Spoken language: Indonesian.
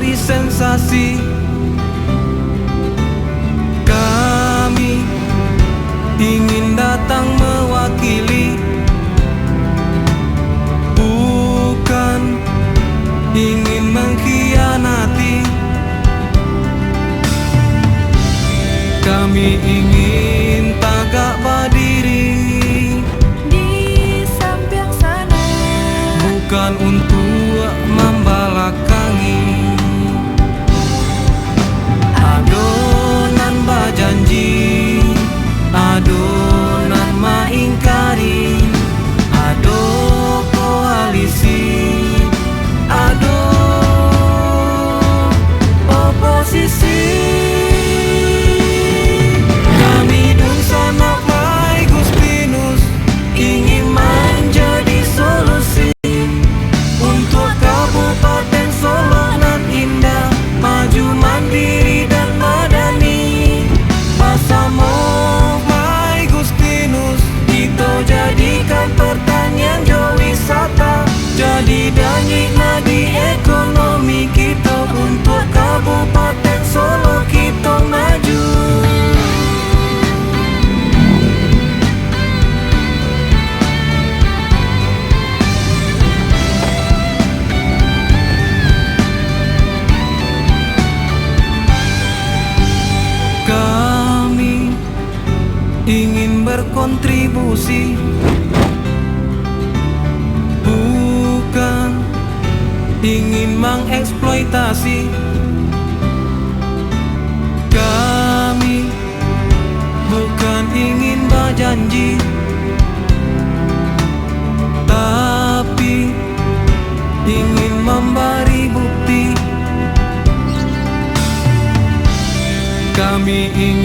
mencari sensasi. Kami ingin datang mewakili, bukan ingin mengkhianati. Kami ingin tagak berdiri di samping sana, bukan untuk membelakangi. Adonan berjanji, adonan mengingkari, ado koalisi, ado oposisi. Kami Dunsana Mai Gustinus ingin menjadi solusi untuk Kabupaten Solo nan indah, maju mandiri dan madani. Pasamo Mai Gustinus kita jadikan pertanian jo wisata, jadi danyi nadi ekonomi kita untuk Kabupaten Solo kita maju. Kami ingin berkontribusi, bukan ingin mengeksploitasi. Kami bukan ingin berjanji, tapi ingin memberi bukti. Kami ingin